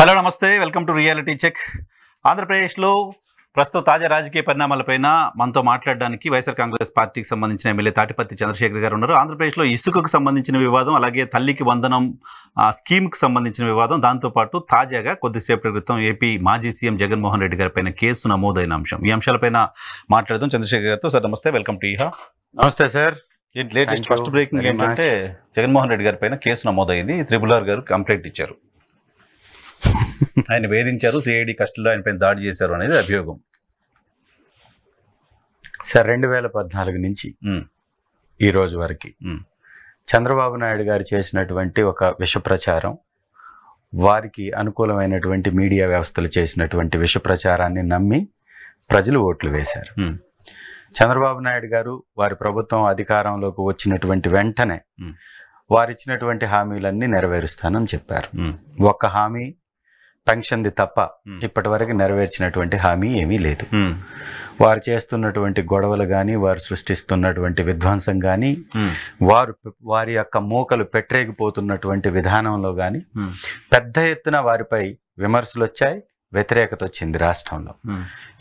Hello నమస్తే, welcome to reality check. ఆంధ్రప్రదేశ్లో ప్రస్తుత తాజా రాజకీయ పరిణామాలపైన మనతో మాట్లాడడానికి వైఎస్ఆర్ కాంగ్రెస్ పార్టీకి సంబంధించిన ఎమ్మెల్యే తాటిపత్తి చంద్రశేఖర్ గారు ఉన్నారు. ఆంధ్రప్రదేశ్లో ఇసుకకు సంబంధించిన వివాదం, అలాగే తల్లికి వందనం స్కీమ్కి సంబంధించిన వివాదం, దాంతోపాటు తాజాగా కొద్దిసేపటి క్రితం ఏపీ మాజీ సీఎం జగన్మోహన్ రెడ్డి గారి పైన కేసు నమోదైన అంశం. ఈ అంశాలపైన మాట్లాడదాం చంద్రశేఖర్ గారితో. సార్ నమస్తే, వెల్కమ్ టు ఈహా. నమస్తే సార్. లేటెస్ట్ ఫస్ట్ బ్రేకింగ్ ఏంటంటే జగన్మోహన్ రెడ్డి గారి పైన కేసు నమోదైంది. RRR గారు కంప్లైంట్ ఇచ్చారు, ఆయన వేధించారు, సిఐడి కస్టడీలో ఆయన పైన దాడి చేశారు అనేది అభియోగం. సార్ 2014 నుంచి ఈ రోజు వరకు చంద్రబాబు నాయుడు గారు చేసినటువంటి ఒక విష ప్రచారం, వారికి అనుకూలమైనటువంటి మీడియా వ్యవస్థలు చేసినటువంటి విష ప్రచారాన్ని నమ్మి ప్రజలు ఓట్లు వేశారు. చంద్రబాబు నాయుడు గారు వారి ప్రభుత్వం అధికారంలోకి వచ్చినటువంటి వెంటనే వారిచ్చినటువంటి హామీలన్నీ నెరవేరుస్తానని చెప్పారు. ఒక్క హామీ పెన్షన్ది తప్ప ఇప్పటి వరకు నెరవేర్చినటువంటి హామీ ఏమీ లేదు. వారు చేస్తున్నటువంటి గొడవలు కానీ, వారు సృష్టిస్తున్నటువంటి విధ్వంసం కానీ, వారి యొక్క మూకలు పెట్టరేగిపోతున్నటువంటి విధానంలో కానీ పెద్ద ఎత్తున వారిపై విమర్శలు వచ్చాయి, వ్యతిరేకత వచ్చింది రాష్ట్రంలో.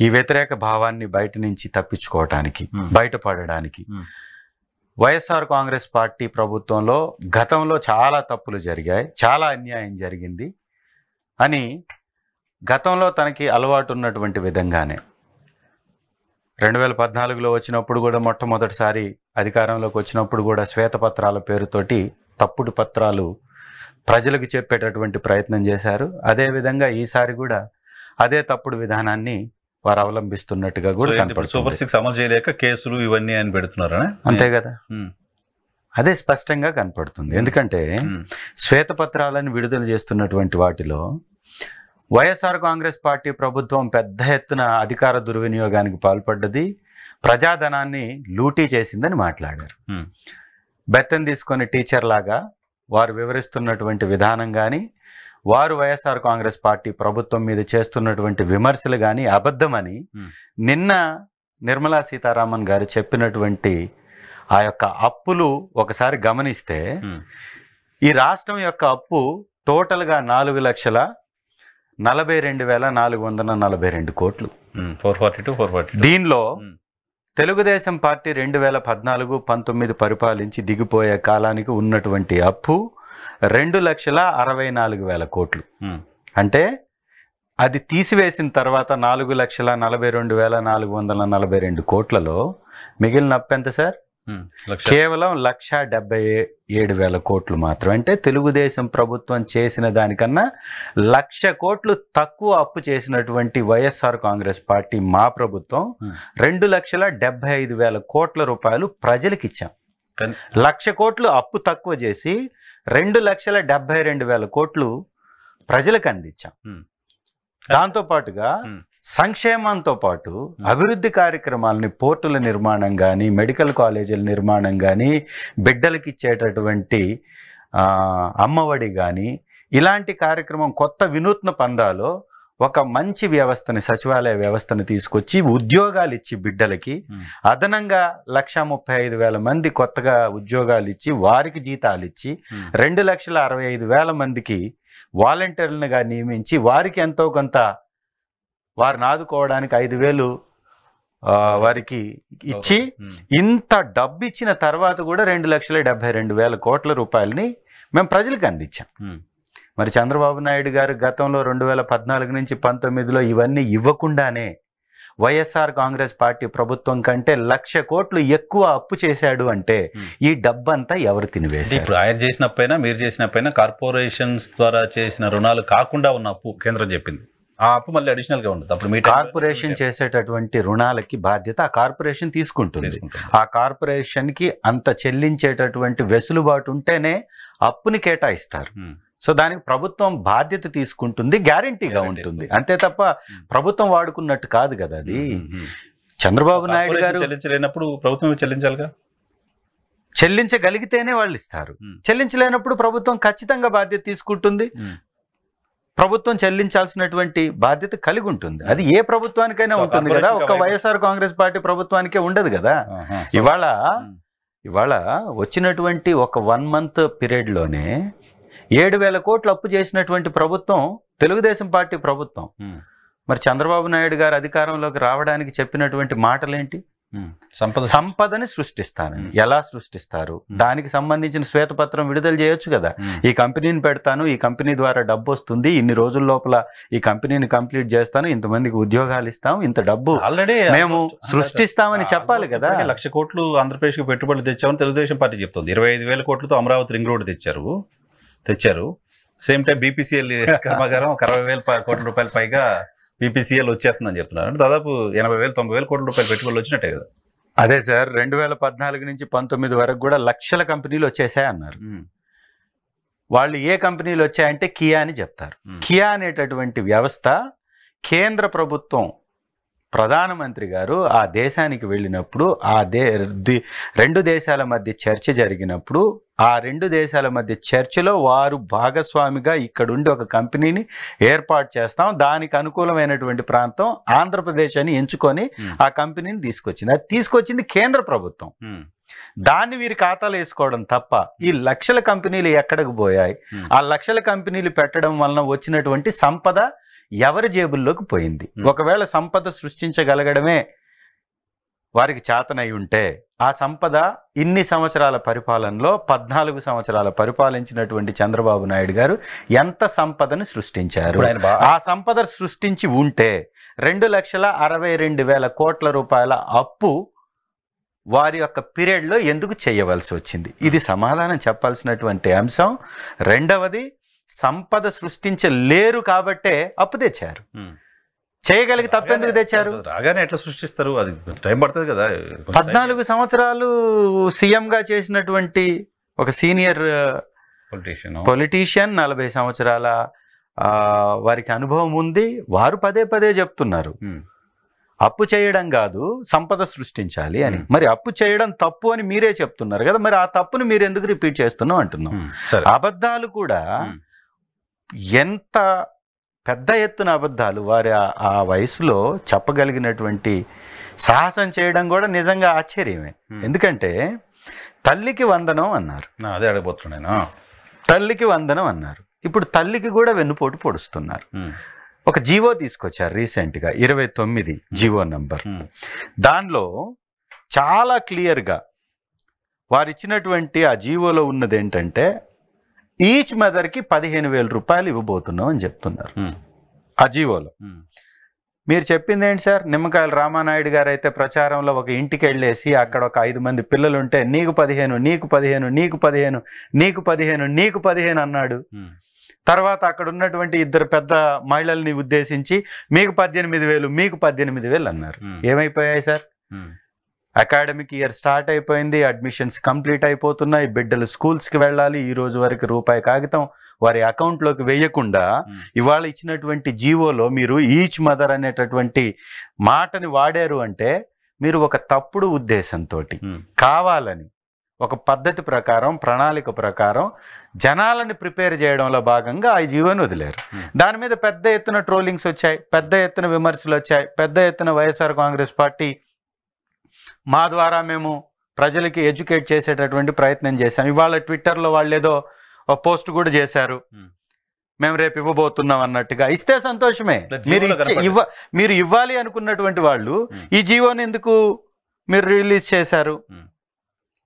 ఈ వ్యతిరేక భావాన్ని బయట నుంచి తప్పించుకోవటానికి, బయటపడడానికి వైఎస్ఆర్ కాంగ్రెస్ పార్టీ ప్రభుత్వంలో గతంలో చాలా తప్పులు జరిగాయి, చాలా అన్యాయం జరిగింది అని గతంలో తనకి అలవాటు ఉన్నటువంటి విధంగానే 2014లో వచ్చినప్పుడు కూడా, మొట్టమొదటిసారి అధికారంలోకి వచ్చినప్పుడు కూడా శ్వేతపత్రాల పేరుతోటి తప్పుడు పత్రాలు ప్రజలకు చెప్పేటటువంటి ప్రయత్నం చేశారు. అదేవిధంగా ఈసారి కూడా అదే తప్పుడు విధానాన్ని వారు అవలంబిస్తున్నట్టుగా కూడా కనపడుతుంది. సూపర్ 6 అమలు చేయలేక కేసులు ఇవన్నీ ఆయన పెడుతున్నారు, అంతే కదా. అదే స్పష్టంగా కనపడుతుంది. ఎందుకంటే శ్వేతపత్రాలను విడుదల చేస్తున్నటువంటి వాటిలో వైఎస్ఆర్ కాంగ్రెస్ పార్టీ ప్రభుత్వం పెద్ద ఎత్తున అధికార దుర్వినియోగానికి పాల్పడ్డది, ప్రజాధనాన్ని లూటీ చేసిందని మాట్లాడారు. బెత్తం తీసుకొని టీచర్ లాగా వారు వివరిస్తున్నటువంటి విధానం కానీ, వారు వైఎస్ఆర్ కాంగ్రెస్ పార్టీ ప్రభుత్వం మీద చేస్తున్నటువంటి విమర్శలు కానీ అబద్ధమని నిన్న నిర్మలా సీతారామన్ గారు చెప్పినటువంటి ఆ యొక్క అప్పులు ఒకసారి గమనిస్తే, ఈ రాష్ట్రం యొక్క అప్పు టోటల్గా 4,42,442 కోట్లు. 442. దీనిలో తెలుగుదేశం పార్టీ 2014-19 పరిపాలించి దిగిపోయే కాలానికి ఉన్నటువంటి అప్పు 2,64,000 కోట్లు. అంటే అది తీసివేసిన తర్వాత 4,42,442 కోట్లలో మిగిలిన అప్పు ఎంత సార్? కేవలం 1,77,000 కోట్లు మాత్రం. అంటే తెలుగుదేశం ప్రభుత్వం చేసిన దానికన్నా 1,00,000 కోట్లు తక్కువ అప్పు చేసినటువంటి వైఎస్ఆర్ కాంగ్రెస్ పార్టీ మా ప్రభుత్వం 2,75,000 కోట్ల రూపాయలు ప్రజలకు ఇచ్చాం. 1,00,000 కోట్లు అప్పు తక్కువ చేసి 2,72,000 కోట్లు ప్రజలకు అందించాం. దాంతోపాటుగా సంక్షేమంతో పాటు అభివృద్ధి కార్యక్రమాలని, పోర్టుల నిర్మాణం కానీ, మెడికల్ కాలేజీల నిర్మాణం కానీ, బిడ్డలకి ఇచ్చేటటువంటి అమ్మఒడి కానీ, ఇలాంటి కార్యక్రమం కొత్త వినూత్న పందాలో ఒక మంచి వ్యవస్థని, సచివాలయ వ్యవస్థను తీసుకొచ్చి ఉద్యోగాలు ఇచ్చి బిడ్డలకి అదనంగా 1,35,000 మంది కొత్తగా ఉద్యోగాలు ఇచ్చి, వారికి జీతాలు ఇచ్చి 2,65,000 మందికి వాలంటీర్లుగా నియమించి వారికి ఎంతో కొంత వారిని ఆదుకోవడానికి 5,000 వారికి ఇచ్చి, ఇంత డబ్బు ఇచ్చిన తర్వాత కూడా 2,72,000 కోట్ల రూపాయలని మేము ప్రజలకు అందించాం. మరి చంద్రబాబు నాయుడు గారు గతంలో 2014 నుంచి 19లో ఇవన్నీ ఇవ్వకుండానే వైఎస్ఆర్ కాంగ్రెస్ పార్టీ ప్రభుత్వం కంటే 1,00,000 కోట్లు ఎక్కువ అప్పు చేశాడు అంటే ఈ డబ్బంతా ఎవరు తినివేశారు? ఇప్పుడు ఆయన చేసిన అప్పైనా, మీరు చేసిన అప్పైనా కార్పొరేషన్స్ ద్వారా చేసిన రుణాలు కాకుండా ఉన్న అప్పు కేంద్రం చెప్పింది. ఆ అప్పు మళ్ళీ అడిషనల్ గా ఉంటుంది. అప్పుడు మీ కార్పొరేషన్ చేసేటటువంటి రుణాలకి బాధ్యత ఆ కార్పొరేషన్ తీసుకుంటుంది. ఆ కార్పొరేషన్ కి అంత చెల్లించేటటువంటి వెసులుబాటు ఉంటేనే అప్పుని కేటాయిస్తారు. సో దానికి ప్రభుత్వం బాధ్యత తీసుకుంటుంది, గ్యారంటీగా ఉంటుంది. అంతే తప్ప ప్రభుత్వం వాడుకున్నట్టు కాదు కదా అది. చంద్రబాబు నాయుడు గారు చెల్లించలేనప్పుడు ప్రభుత్వం చెల్లించాలిగా, చెల్లించగలిగితేనే వాళ్ళు ఇస్తారు. చెల్లించలేనప్పుడు ప్రభుత్వం ఖచ్చితంగా బాధ్యత తీసుకుంటుంది. ప్రభుత్వం చెల్లించాల్సినటువంటి బాధ్యత కలిగి ఉంటుంది. అది ఏ ప్రభుత్వానికైనా ఉంటుంది కదా, ఒక్క వైఎస్ఆర్ కాంగ్రెస్ పార్టీ ప్రభుత్వానికే ఉండదు కదా. ఇవాళ వచ్చినటువంటి ఒక 1 month పీరియడ్లోనే 7,000 కోట్లు అప్పు చేసినటువంటి ప్రభుత్వం తెలుగుదేశం పార్టీ ప్రభుత్వం. మరి చంద్రబాబు నాయుడు గారు అధికారంలోకి రావడానికి చెప్పినటువంటి మాటలేంటి? సంపదని సృష్టిస్తానని. ఎలా సృష్టిస్తారు? దానికి సంబంధించిన శ్వేతపత్రం విడుదల చేయొచ్చు కదా. ఈ కంపెనీని పెడతాను, ఈ కంపెనీ ద్వారా డబ్బు వస్తుంది, ఇన్ని రోజుల లోపల ఈ కంపెనీని కంప్లీట్ చేస్తాను, ఇంతమందికి ఉద్యోగాలు ఇస్తాం, ఇంత డబ్బు ఆల్రెడీ మేము సృష్టిస్తామని చెప్పాలి కదా. 1,00,000 కోట్లు ఆంధ్రప్రదేశ్కి పెట్టుబడులు తెచ్చామని తెలుగుదేశం పార్టీ చెప్తుంది. 25,000 కోట్లతో అమరావతి రింగ్ రోడ్ తెచ్చారు. సేమ్ టైం బీపీసీఎల్ కర్మాగారం 60,000 కోట్ల రూపాయల పైగా బీపీసీఎల్ వచ్చేస్తుందని చెప్తున్నారు. అంటే దాదాపు 80,000-90,000 కోట్ల రూపాయలు పెట్టుబడులు వచ్చినట్టే కదా. అదే సార్, 2014 నుంచి 19 వరకు కూడా లక్షల కంపెనీలు వచ్చేసాయి అన్నారు. వాళ్ళు ఏ కంపెనీలు వచ్చాయంటే కియా అని చెప్తారు. కియా అనేటటువంటి వ్యవస్థ కేంద్ర ప్రభుత్వం ప్రధానమంత్రి గారు ఆ దేశానికి వెళ్ళినప్పుడు రెండు దేశాల మధ్య చర్చ జరిగినప్పుడు ఆ రెండు దేశాల మధ్య చర్చలో వారు భాగస్వామిగా ఇక్కడుండి ఒక కంపెనీని ఏర్పాటు చేస్తాం, దానికి అనుకూలమైనటువంటి ప్రాంతం ఆంధ్రప్రదేశ్ అని ఎంచుకొని ఆ కంపెనీని తీసుకొచ్చింది. అది తీసుకొచ్చింది కేంద్ర ప్రభుత్వం. దాన్ని వీరి ఖాతాలు వేసుకోవడం తప్ప ఈ లక్షల కంపెనీలు ఎక్కడికి పోయాయి? ఆ లక్షల కంపెనీలు పెట్టడం వలన వచ్చినటువంటి సంపద ఎవరి జేబుల్లోకి పోయింది? ఒకవేళ సంపద సృష్టించగలగడమే వారికి చేతనై ఉంటే ఆ సంపద ఇన్ని సంవత్సరాల పరిపాలనలో 14 సంవత్సరాల పరిపాలించినటువంటి చంద్రబాబు నాయుడు గారు ఎంత సంపదను సృష్టించారు? ఆ సంపద సృష్టించి ఉంటే 2,62,000 కోట్ల రూపాయల అప్పు వారి యొక్క పీరియడ్లో ఎందుకు చేయవలసి వచ్చింది? ఇది సమాధానం చెప్పాల్సినటువంటి అంశం. రెండవది, సంపద సృష్టించలేరు కాబట్టే అప్పు తెచ్చారు. చేయగలిగి తప్పెందుకు తెచ్చారు? రాగానే ఎట్లా సృష్టిస్తారు? అది టైం పడుతుంది కదా. 14 సంవత్సరాలు సీఎంగా చేసినటువంటి ఒక సీనియర్ పొలిటీషియన్, 40 సంవత్సరాల వారికి అనుభవం ఉంది. వారు పదే పదే చెప్తున్నారు అప్పు చేయడం కాదు, సంపద సృష్టించాలి అని. మరి అప్పు చేయడం తప్పు అని మీరే చెప్తున్నారు కదా, మరి ఆ తప్పును మీరు ఎందుకు రిపీట్ చేస్తున్నాం అంటున్నాం. అబద్ధాలు కూడా ఎంత పెద్ద ఎత్తున అబద్ధాలు వారి ఆ వయసులో చెప్పగలిగినటువంటి సాహసం చేయడం కూడా నిజంగా ఆశ్చర్యమే. ఎందుకంటే తల్లికి వందనం అన్నారు. అదే అడగబోతున్నాను. తల్లికి వందనం అన్నారు. ఇప్పుడు తల్లికి కూడా వెన్నుపోటు పొడుస్తున్నారు. ఒక జీవో తీసుకొచ్చారు రీసెంట్గా, 29 జీవో నంబర్. దానిలో చాలా క్లియర్గా వారు ఇచ్చినటువంటి ఆ జీవోలో ఉన్నది ఏంటంటే ఈచ్ మదర్కి 15,000 రూపాయలు ఇవ్వబోతున్నాం అని చెప్తున్నారు ఆ జీవోలో. మీరు చెప్పింది ఏంటి సార్? నిమ్మకాయల రామానాయుడు గారు అయితే ప్రచారంలో ఒక ఇంటికి వెళ్ళేసి అక్కడ ఒక 5 మంది పిల్లలు ఉంటే నీకు 15, నీకు 15, నీకు 15, నీకు 15, నీకు 15 అన్నాడు. తర్వాత అక్కడ ఉన్నటువంటి 2 పెద్ద మహిళల్ని ఉద్దేశించి మీకు 18,000, మీకు 18,000 అన్నారు. ఏమైపోయాయి సార్? అకాడమిక్ ఇయర్ స్టార్ట్ అయిపోయింది, అడ్మిషన్స్ కంప్లీట్ అయిపోతున్నాయి, బిడ్డలు స్కూల్స్కి వెళ్ళాలి. ఈ రోజు వరకు రూపాయి కాగితం వారి అకౌంట్లోకి వేయకుండా ఇవాళ ఇచ్చినటువంటి జీవోలో మీరు ఈచ్ మదర్ అనేటటువంటి మాటని వాడారు అంటే మీరు ఒక తప్పుడు ఉద్దేశంతో కావాలని ఒక పద్ధతి ప్రకారం, ప్రణాళిక ప్రకారం జనాలని ప్రిపేర్ చేయడంలో భాగంగా ఆ జీవోని వదిలేరు. దాని మీద పెద్ద ఎత్తున ట్రోలింగ్స్ వచ్చాయి, పెద్ద ఎత్తున విమర్శలు వచ్చాయి, పెద్ద ఎత్తున వైఎస్ఆర్ కాంగ్రెస్ పార్టీ మా ద్వారా మేము ప్రజలకి ఎడ్యుకేట్ చేసేటటువంటి ప్రయత్నం చేశాం. ఇవాళ ట్విట్టర్లో వాళ్ళు ఏదో ఒక పోస్ట్ కూడా చేశారు, మేము రేపు ఇవ్వబోతున్నాం అన్నట్టుగా. ఇస్తే సంతోషమే. మీరు ఇవ్వాలి అనుకున్నటువంటి వాళ్ళు ఈ జీవోని ఎందుకు మీరు రిలీజ్ చేశారు?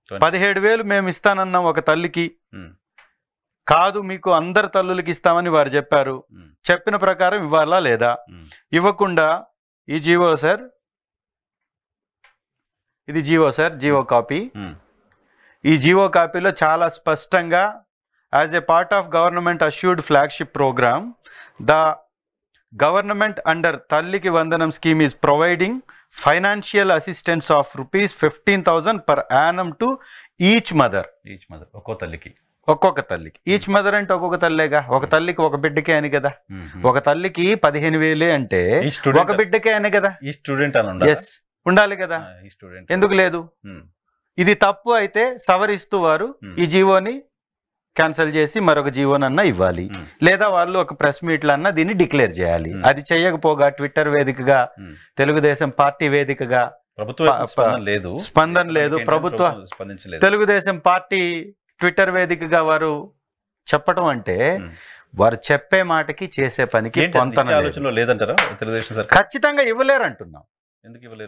17,000 మేము ఇస్తానన్నాం ఒక తల్లికి, కాదు మీకు అందరు తల్లులకి ఇస్తామని వారు చెప్పారు. చెప్పిన ప్రకారం ఇవ్వాలా లేదా? ఇవ్వకుండా ఈ జీవో సార్, ఇది జీవో సార్, జీవో కాపీ. ఈ జీవో కాపీలో చాలా స్పష్టంగా as a part of government assured flagship programme the government under Thalliki Vandanam scheme is providing financial assistance of ₹15,000 per annum to each mother. ఒక్కొక్క తల్లికి. ఈచ్ మదర్ అంటే ఒక్కొక్క తల్లేగా, ఒక తల్లికి ఒక బిడ్డకే అని కదా. ఒక తల్లికి 15,000 అంటే ఒక బిడ్డకే అని కదా. ఈ స్టూడెంట్ ఉండాలి కదా, ఎందుకు లేదు? ఇది తప్పు అయితే సవరిస్తూ వారు ఈ జీవోని క్యాన్సిల్ చేసి మరొక జీవోనన్నా ఇవ్వాలి, లేదా వాళ్ళు ఒక ప్రెస్ మీట్లన్నా దీన్ని డిక్లేర్ చేయాలి. అది చేయకపోగా ట్విట్టర్ వేదికగా, తెలుగుదేశం పార్టీ వేదికగా స్పందన లేదు. ప్రభుత్వ తెలుగుదేశం పార్టీ ట్విట్టర్ వేదికగా వారు చెప్పడం అంటే వారు చెప్పే మాటకి చేసే పనికి ఆలోచనలో లేదంటారా తెలుగుదేశం సార్? ఖచ్చితంగా ఇవ్వలేరు అంటున్నాం.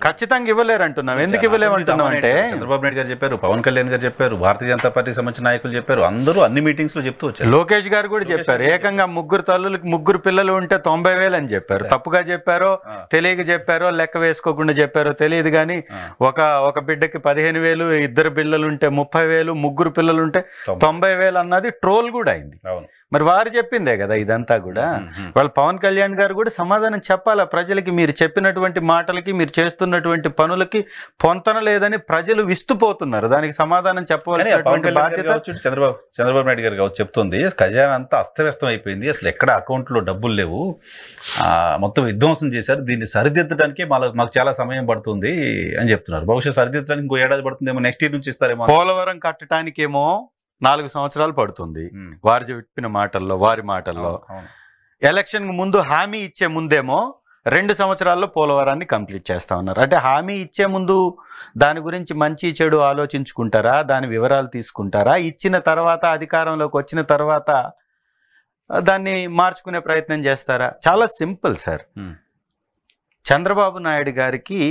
ఖచ్చితంగా ఇవ్వలేరు అంటున్నాం. ఎందుకు ఇవ్వలేమంటున్నాం అంటే చంద్రబాబు నాయుడు గారు చెప్పారు, పవన్ కళ్యాణ్ గారు చెప్పారు, భారతీయ జనతా పార్టీకి సంబంధించిన నాయకులు చెప్పారు, అందరూ అన్ని మీటింగ్స్ లో చెప్తూ వచ్చారు. లోకేష్ గారు కూడా చెప్పారు, ఏకంగా 3 తల్లులకి 3 పిల్లలు ఉంటే 90,000 అని చెప్పారు. తప్పుగా చెప్పారో తెలియక చెప్పారో లెక్క వేసుకోకుండా చెప్పారో తెలియదు కానీ ఒక బిడ్డకి 15,000, 2 పిల్లలు ఉంటే 30,000, 3 పిల్లలు ఉంటే 90,000 అన్నది ట్రోల్ కూడా అయింది. మరి వారు చెప్పిందే కదా ఇదంతా కూడా. వాళ్ళు పవన్ కళ్యాణ్ గారు కూడా సమాధానం చెప్పాలా ప్రజలకి. మీరు చెప్పినటువంటి మాటలకి మీరు చేస్తున్నటువంటి పనులకి పొంతన లేదని ప్రజలు విస్తుపోతున్నారు. దానికి సమాధానం చెప్పవలసినటువంటి బాధ్యత చంద్రబాబు నాయుడు గారు చెప్తుంది. ఖజానా అంతా అస్తవ్యస్తం అయిపోయింది, అసలు ఎక్కడ అకౌంట్లో డబ్బులు లేవు, మొత్తం విధ్వంసం చేశారు, దీన్ని సరిదిద్దడానికి మాకు చాలా సమయం పడుతుంది అని చెప్తున్నారు. బహుశా సరిదిద్దడానికి ఇంకో ఏడాది పడుతుందేమో, నెక్స్ట్ ఇయర్ నుంచి ఇస్తారేమో. పోలవరం కట్టడానికేమో 4 సంవత్సరాలు పడుతుంది వారు చెప్పిన మాటల్లో, వారి మాటల్లో. ఎలక్షన్ ముందు హామీ ఇచ్చే ముందేమో 2 సంవత్సరాల్లో పోలవరాన్ని కంప్లీట్ చేస్తా ఉన్నారు. అంటే హామీ ఇచ్చే ముందు దాని గురించి మంచి చెడు ఆలోచించుకుంటారా, దాని వివరాలు తీసుకుంటారా, ఇచ్చిన తర్వాత అధికారంలోకి వచ్చిన తర్వాత దాన్ని మార్చుకునే ప్రయత్నం చేస్తారా? చాలా సింపుల్ సార్. చంద్రబాబు నాయుడు గారికి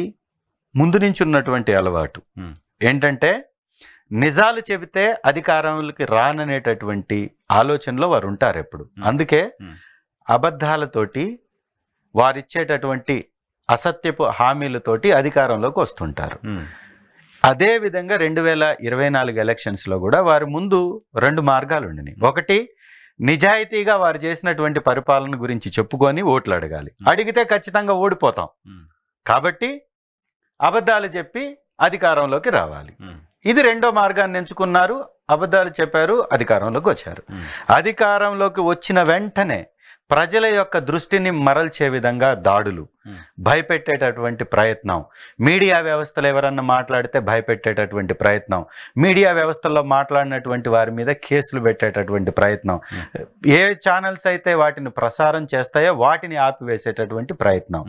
ముందు నుంచి ఉన్నటువంటి అలవాటు ఏంటంటే నిజాలు చెబితే అధికారంలోకి రాననేటటువంటి ఆలోచనలో వారు ఉంటారు ఎప్పుడు. అందుకే అబద్ధాలతోటి వారిచ్చేటటువంటి అసత్యపు హామీలతోటి అధికారంలోకి వస్తుంటారు. అదేవిధంగా 2024 ఎలక్షన్స్లో కూడా వారి ముందు 2 మార్గాలు ఉండినాయి. ఒకటి, నిజాయితీగా వారు చేసినటువంటి పరిపాలన గురించి చెప్పుకొని ఓట్లు అడగాలి. అడిగితే ఖచ్చితంగా ఓడిపోతాం కాబట్టి అబద్ధాలు చెప్పి అధికారంలోకి రావాలి. ఇది 2వ మార్గాన్ని ఎంచుకున్నారు. అబద్ధాలు చెప్పారు, అధికారంలోకి వచ్చారు. అధికారంలోకి వచ్చిన వెంటనే ప్రజల యొక్క దృష్టిని మరల్చే విధంగా దాడులు, భయపెట్టేటటువంటి ప్రయత్నం, మీడియా వ్యవస్థలు ఎవరన్నా మాట్లాడితే భయపెట్టేటటువంటి ప్రయత్నం, మీడియా వ్యవస్థల్లో మాట్లాడినటువంటి వారి మీద కేసులు పెట్టేటటువంటి ప్రయత్నం, ఏ ఛానల్స్ అయితే వాటిని ప్రసారం చేస్తాయో వాటిని ఆపివేసేటటువంటి ప్రయత్నం.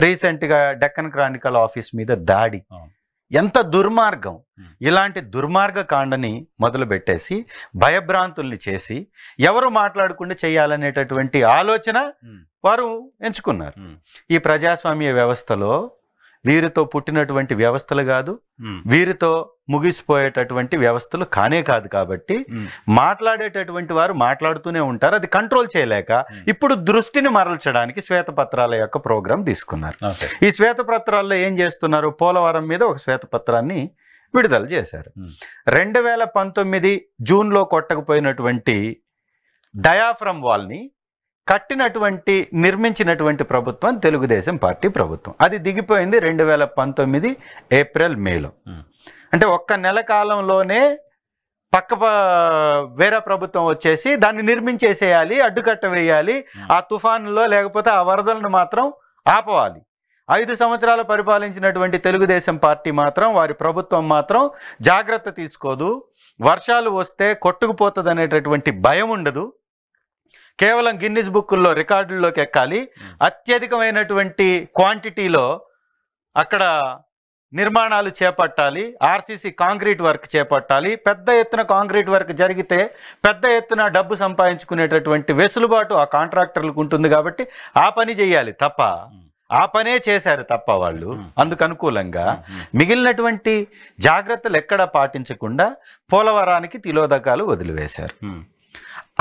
రీసెంట్గా డెక్కన్ క్రానికల్ ఆఫీస్ మీద దాడి. ఎంత దుర్మార్గం! ఇలాంటి దుర్మార్గ కాండని మొదలు పెట్టేసి భయభ్రాంతుల్ని చేసి ఎవరు మాట్లాడకుండా చేయాలనేటటువంటి ఆలోచన వారు ఎంచుకున్నారు. ఈ ప్రజాస్వామ్య వ్యవస్థలో వీరితో పుట్టినటువంటి వ్యవస్థలు కాదు, వీరితో ముగిసిపోయేటటువంటి వ్యవస్థలు కానే కాదు. కాబట్టి మాట్లాడేటటువంటి వారు మాట్లాడుతూనే ఉంటారు. అది కంట్రోల్ చేయలేక ఇప్పుడు దృష్టిని మరల్చడానికి శ్వేతపత్రాల యొక్క ప్రోగ్రాం తీసుకున్నారు. ఈ శ్వేతపత్రాల్లో ఏం చేస్తున్నారు? పోలవరం మీద ఒక శ్వేతపత్రాన్ని విడుదల చేశారు. 2019 జూన్లో కొట్టకపోయినటువంటి డయాఫ్రమ్ వాల్ని నిర్మించినటువంటి ప్రభుత్వం తెలుగుదేశం పార్టీ ప్రభుత్వం. అది దిగిపోయింది 2019 ఏప్రిల్ మేలో. అంటే ఒక్క నెల కాలంలోనే వేరే ప్రభుత్వం వచ్చేసి దాన్ని నిర్మించేసేయాలి, అడ్డుకట్ట వేయాలి, ఆ తుఫానులో లేకపోతే ఆ వరదలను మాత్రం ఆపవాలి. 5 సంవత్సరాలు పరిపాలించినటువంటి తెలుగుదేశం పార్టీ మాత్రం, వారి ప్రభుత్వం మాత్రం జాగ్రత్త తీసుకోదు. వర్షాలు వస్తే కొట్టుకుపోతుంది అనేటటువంటి భయం ఉండదు. కేవలం గిన్నిస్ బుక్కుల్లో రికార్డుల్లోకి ఎక్కాలి. అత్యధికమైనటువంటి క్వాంటిటీలో అక్కడ నిర్మాణాలు చేపట్టాలి. ఆర్సీసీ కాంక్రీట్ వర్క్ చేపట్టాలి. పెద్ద ఎత్తున కాంక్రీట్ వర్క్ జరిగితే పెద్ద ఎత్తున డబ్బు సంపాదించుకునేటటువంటి వెసులుబాటు ఆ కాంట్రాక్టర్లకు ఉంటుంది. కాబట్టి ఆ పని చేయాలి తప్ప, ఆ పనే చేశారు తప్ప వాళ్ళు అందుకు అనుకూలంగా. మిగిలినటువంటి జాగ్రత్తలు ఎక్కడా పాటించకుండా పోలవరానికి తిలోదకాలు వదిలివేశారు.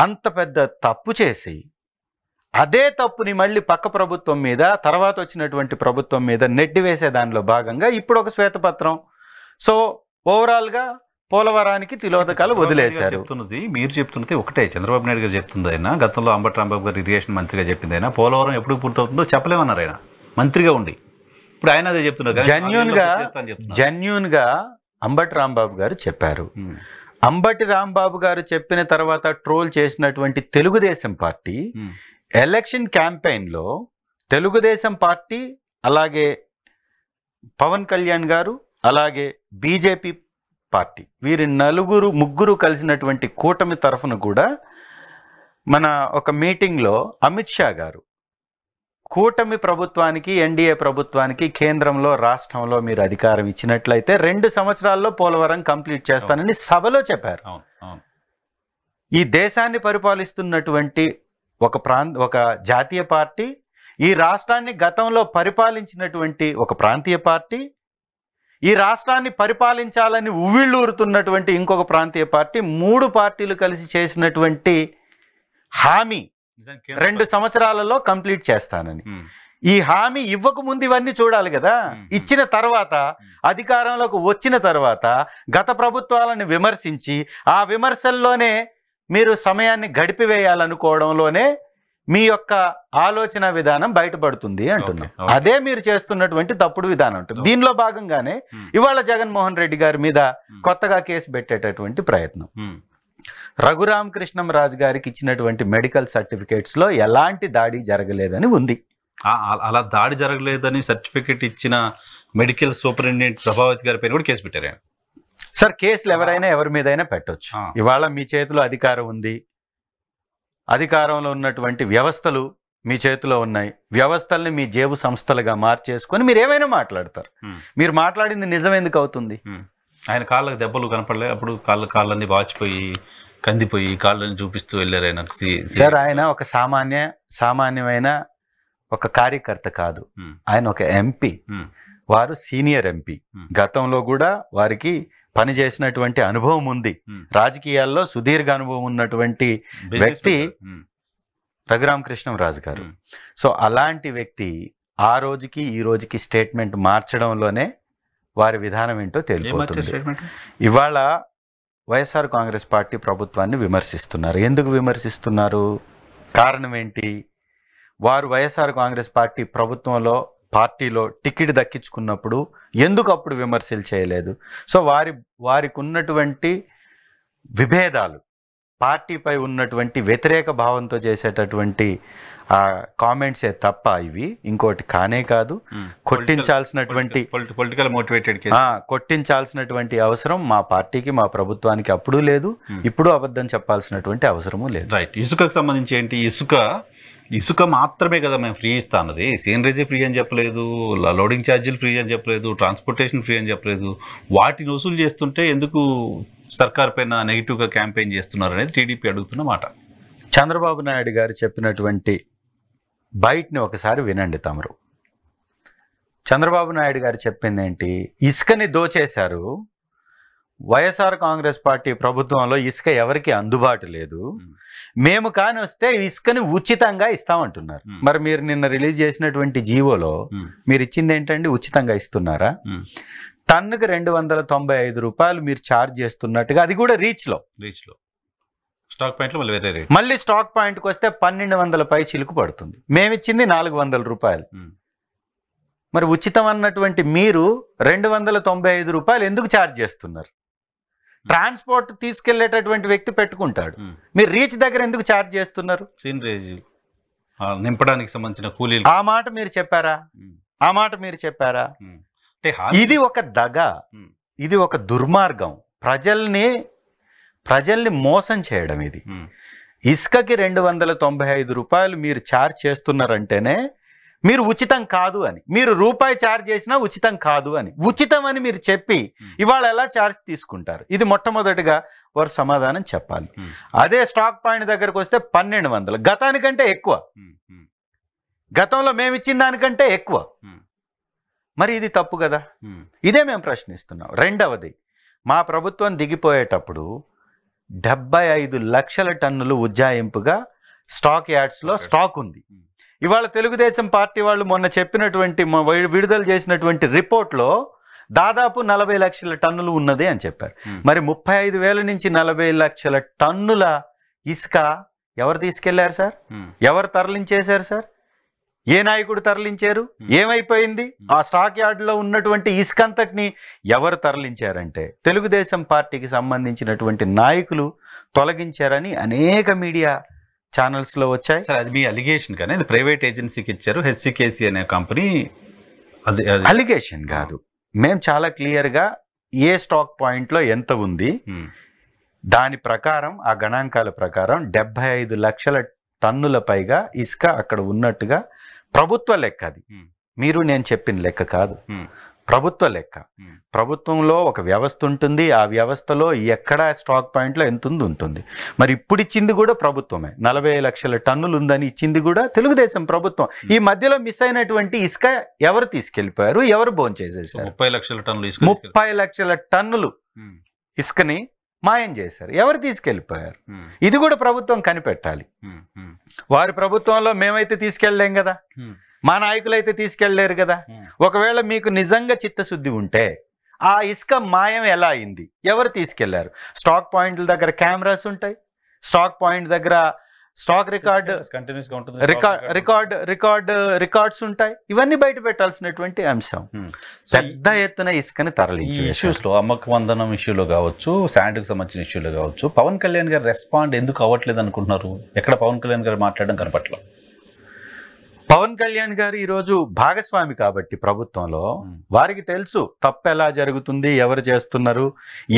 అంత పెద్ద తప్పు చేసి అదే తప్పుని మళ్ళీ పక్క ప్రభుత్వం మీద, తర్వాత వచ్చినటువంటి ప్రభుత్వం మీద నెట్టివేసే దానిలో భాగంగా ఇప్పుడు ఒక శ్వేతపత్రం. సో ఓవరాల్గా పోలవరానికి తిలోదకాలు వదిలేశారు. మీరు చెప్తున్నది ఒకటే, చంద్రబాబు నాయుడు గారు చెప్తుంది అయినా, గతంలో అంబటి రాంబాబు గారు ఇరిగేషన్ మంత్రిగా చెప్పింది అయినా, పోలవరం ఎప్పుడు పూర్తవుతుందో చెప్పలేమన్నారు ఆయన మంత్రిగా ఉండి. ఇప్పుడు ఆయన అదే చెప్తున్నారు. జెన్యూన్గా అంబటి రాంబాబు గారు చెప్పారు. అంబటి రాంబాబు గారు చెప్పిన తర్వాత ట్రోల్ చేసినటువంటి తెలుగుదేశం పార్టీ ఎలక్షన్ క్యాంపెయిన్లో తెలుగుదేశం పార్టీ, అలాగే పవన్ కళ్యాణ్ గారు, అలాగే బీజేపీ పార్టీ, వీరి ముగ్గురు కలిసినటువంటి కూటమి తరఫున కూడా మన ఒక మీటింగ్లో అమిత్ షా గారు కూటమి ప్రభుత్వానికి, ఎన్డీఏ ప్రభుత్వానికి కేంద్రంలో, రాష్ట్రంలో మీరు అధికారం ఇచ్చినట్లయితే 2 సంవత్సరాల్లో పోలవరం కంప్లీట్ చేస్తానని సభలో చెప్పారు. ఈ దేశాన్ని పరిపాలిస్తున్నటువంటి ఒక జాతీయ పార్టీ, ఈ రాష్ట్రాన్ని గతంలో పరిపాలించినటువంటి ఒక ప్రాంతీయ పార్టీ, ఈ రాష్ట్రాన్ని పరిపాలించాలని ఉవ్విళ్ళూరుతున్నటువంటి ఇంకొక ప్రాంతీయ పార్టీ, 3 పార్టీలు కలిసి చేసినటువంటి హామీ 2 సంవత్సరాలలో కంప్లీట్ చేస్తానని. ఈ హామీ ఇవ్వకముందు ఇవన్నీ చూడాలి కదా. ఇచ్చిన తర్వాత, అధికారంలోకి వచ్చిన తర్వాత గత ప్రభుత్వాలను విమర్శించి ఆ విమర్శల్లోనే మీరు సమయాన్ని గడిపివేయాలనుకోవడంలోనే మీ యొక్క ఆలోచన విధానం బయటపడుతుంది అంటున్నాం. అదే మీరు చేస్తున్నటువంటి తప్పుడు విధానం ఉంటుంది. దీనిలో భాగంగానే ఇవాళ జగన్మోహన్ రెడ్డి గారి మీద కొత్తగా కేసు పెట్టేటటువంటి ప్రయత్నం. రఘురామకృష్ణంరాజు గారికి ఇచ్చినటువంటి మెడికల్ సర్టిఫికేట్స్ లో ఎలాంటి దాడి జరగలేదని ఉంది. అలా దాడి జరగలేదని సర్టిఫికేట్ ఇచ్చిన మెడికల్ సూపరింటెండెంట్ ప్రభావతి గారి పైన కూడా కేసు పెట్టారు సార్. కేసులు ఎవరైనా ఎవరి మీదైనా పెట్టొచ్చు. ఇవాళ మీ చేతిలో అధికారం ఉంది, అధికారంలో ఉన్నటువంటి వ్యవస్థలు మీ చేతిలో ఉన్నాయి. వ్యవస్థల్ని మీ జేబు సంస్థలుగా మార్చేసుకొని మీరు ఏమైనా మాట్లాడతారు. మీరు మాట్లాడింది నిజం ఎందుకు అవుతుంది? ఆయన కాళ్ళకి దెబ్బలు కనపడలే, అప్పుడు కాళ్ళన్నీ వాచిపోయి కందిపోయి కాళ్ళని చూపిస్తూ వెళ్ళారు ఆయన. సార్, ఆయన ఒక సామాన్యమైన ఒక కార్యకర్త కాదు, ఆయన ఒక ఎంపీ. వారు సీనియర్ ఎంపీ. గతంలో కూడా వారికి పనిచేసినటువంటి అనుభవం ఉంది. రాజకీయాల్లో సుదీర్ఘ అనుభవం ఉన్నటువంటి వ్యక్తి రఘురామకృష్ణంరాజు గారు. సో అలాంటి వ్యక్తి ఆ రోజుకి ఈ రోజుకి స్టేట్మెంట్ మార్చడంలోనే వారి విధానం ఏంటో తెలియపోతుంది. ఇవాళ వైఎస్ఆర్ కాంగ్రెస్ పార్టీ ప్రభుత్వాన్ని విమర్శిస్తున్నారు. ఎందుకు విమర్శిస్తున్నారు? కారణం ఏంటి? వారు వైఎస్ఆర్ కాంగ్రెస్ పార్టీ పార్టీలో టికెట్ దక్కించుకున్నప్పుడు ఎందుకు అప్పుడు విమర్శలు చేయలేదు? సో వారికి ఉన్నటువంటి విభేదాలు, పార్టీపై ఉన్నటువంటి వ్యతిరేక భావంతో చేసేటటువంటి కామెంట్సే తప్ప ఇవి ఇంకోటి కానే కాదు. కొట్టించాల్సినటువంటి అవసరం మా పార్టీకి, మా ప్రభుత్వానికి అప్పుడు లేదు, ఇప్పుడు అబద్ధం చెప్పాల్సినటువంటి అవసరము లేదు. రైట్. ఇసుకకు సంబంధించి ఏంటి? ఇసుక మాత్రమే కదా మేము ఫ్రీ ఇస్తా అన్నది. సీనరేజీ ఫ్రీ అని చెప్పలేదు, లోడింగ్ ఛార్జీలు ఫ్రీ అని చెప్పలేదు, ట్రాన్స్పోర్టేషన్ ఫ్రీ అని చెప్పలేదు. వాటిని వసూలు చేస్తుంటే ఎందుకు సర్కార్ పైన నెగిటివ్గా క్యాంపెయిన్ చేస్తున్నారు అనేది టీడీపీ అడుగుతున్న మాట. చంద్రబాబు నాయుడు గారు చెప్పినటువంటి బయటని ఒకసారి వినండి తమరు. చంద్రబాబు నాయుడు గారు చెప్పింది ఏంటి? ఇసుకని దోచేశారు. వైఎస్ఆర్ కాంగ్రెస్ పార్టీ ప్రభుత్వంలో ఇసుక ఎవరికి అందుబాటు లేదు, మేము కాని వస్తే ఇసుకని ఉచితంగా ఇస్తామంటున్నారు. మరి మీరు నిన్న రిలీజ్ చేసినటువంటి జీవోలో మీరు ఇచ్చింది ఏంటండి? ఉచితంగా ఇస్తున్నారా? టన్నుకి 295 రూపాయలు మీరు ఛార్జ్ చేస్తున్నట్టుగా, అది కూడా రీచ్లో స్టాక్ పాయింట్లో మళ్ళీ స్టాక్ పాయింట్కి వస్తే 1200 పై చిలుకు పడుతుంది. మేమిచ్చింది 400 రూపాయలు. మరి ఉచితం అన్నటువంటి మీరు 295 రూపాయలు ఎందుకు ఛార్జ్ చేస్తున్నారు? ట్రాన్స్పోర్ట్ తీసుకెళ్లేటటువంటి వ్యక్తి పెట్టుకుంటాడు, మీరు రీచ్ దగ్గర ఎందుకు ఛార్జ్ చేస్తున్నారు? సీనరేజీ నింపడానికి సంబంధించిన కూలీలు. ఆ మాట మీరు చెప్పారా? ఇది ఒక దగ, ఇది ఒక దుర్మార్గం, ప్రజల్ని మోసం చేయడం ఇది. ఇసుకకి 295 రూపాయలు మీరు ఛార్జ్ చేస్తున్నారంటేనే మీరు ఉచితం కాదు అని, మీరు రూపాయి ఛార్జ్ చేసినా ఉచితం కాదు అని, ఉచితం అని మీరు చెప్పి ఇవాళ ఎలా ఛార్జ్ తీసుకుంటారు? ఇది మొట్టమొదటిగా వారు సమాధానం చెప్పాలి. అదే స్టాక్ పాయింట్ దగ్గరకు వస్తే 1200, గతానికంటే ఎక్కువ, గతంలో మేము ఇచ్చిన దానికంటే ఎక్కువ. మరి ఇది తప్పు కదా? ఇదే మేము ప్రశ్నిస్తున్నాం. రెండవది, మా ప్రభుత్వం దిగిపోయేటప్పుడు 75 లక్షల టన్నులు ఉజ్జాయింపుగా స్టాక్ యార్డ్స్లో స్టాక్ ఉంది. ఇవాళ తెలుగుదేశం పార్టీ వాళ్ళు మొన్న చెప్పినటువంటి విడుదల చేసినటువంటి రిపోర్ట్లో దాదాపు 40 లక్షల టన్నులు ఉన్నది అని చెప్పారు. మరి 35,000 నుంచి 40 లక్షల టన్నుల ఇసుక ఎవరు తీసుకెళ్లారు సార్? ఎవరు తరలించేశారు సార్? ఏ నాయకుడు తరలించారు? ఏమైపోయింది? ఆ స్టాక్ యార్డులో ఉన్నటువంటి ఇసుకంతటిని ఎవరు తరలించారంటే తెలుగుదేశం పార్టీకి సంబంధించినటువంటి నాయకులు తొలగించారని అనేక మీడియా ఛానల్స్లో వచ్చాయి. సార్, అది మీ అలిగేషన్ కానీ అది ప్రైవేట్ ఏజెన్సీకి ఇచ్చారు, హెచ్సికేసి అనే కంపెనీ. అది అలిగేషన్ కాదు. మేము చాలా క్లియర్గా ఏ స్టాక్ పాయింట్లో ఎంత ఉంది దాని ప్రకారం, ఆ గణాంకాల ప్రకారం 75 లక్షల టన్నుల పైగా ఇసుక అక్కడ ఉన్నట్టుగా ప్రభుత్వ లెక్క. అది మీరు నేను చెప్పిన లెక్క కాదు, ప్రభుత్వ లెక్క. ప్రభుత్వంలో ఒక వ్యవస్థ ఉంటుంది, ఆ వ్యవస్థలో ఎక్కడ స్టాక్ పాయింట్లో ఎంత ఉంటుంది. మరి ఇప్పుడు ఇచ్చింది కూడా ప్రభుత్వమే. 40 లక్షల టన్నులు ఉందని ఇచ్చింది కూడా తెలుగుదేశం ప్రభుత్వం. ఈ మధ్యలో మిస్ అయినటువంటి ఇసుక ఎవరు తీసుకెళ్లిపోయారు, ఎవరు భోంచేసేసారు? 30 లక్షల టన్నులు 30 లక్షల టన్నులు ఇసుకని మాయం చేశారు. ఎవరు తీసుకెళ్లిపోయారు? ఇది కూడా ప్రభుత్వం కనిపెట్టాలి. వారి ప్రభుత్వంలో మేమైతే తీసుకెళ్ళలేం కదా, మా నాయకులు అయితే తీసుకెళ్లేరు కదా. ఒకవేళ మీకు నిజంగా చిత్తశుద్ధి ఉంటే ఆ ఇసుక మాయం ఎలా అయింది, ఎవరు తీసుకెళ్లారు? స్టాక్ పాయింట్ల దగ్గర కెమెరాస్ ఉంటాయి, స్టాక్ పాయింట్ దగ్గర స్టాక్ రికార్డ్స్ ఉంటాయి. ఇవన్నీ బయట పెట్టాల్సినటువంటి అంశం. పెద్ద ఎత్తున ఇసుకని తరలించి ఇష్యూస్లో, అమ్మక వందనం ఇష్యూలో కావచ్చు, శాండ్కి సంబంధించిన ఇష్యూలో కావచ్చు, పవన్ కళ్యాణ్ గారు రెస్పాండ్ ఎందుకు అవ్వట్లేదు అనుకుంటున్నారు? ఎక్కడ పవన్ కళ్యాణ్ గారు మాట్లాడడం కనపట్ల. పవన్ కళ్యాణ్ గారు ఈరోజు భాగస్వామి కాబట్టి ప్రభుత్వంలో వారికి తెలుసు తప్పు ఎలా జరుగుతుంది, ఎవరు చేస్తున్నారు,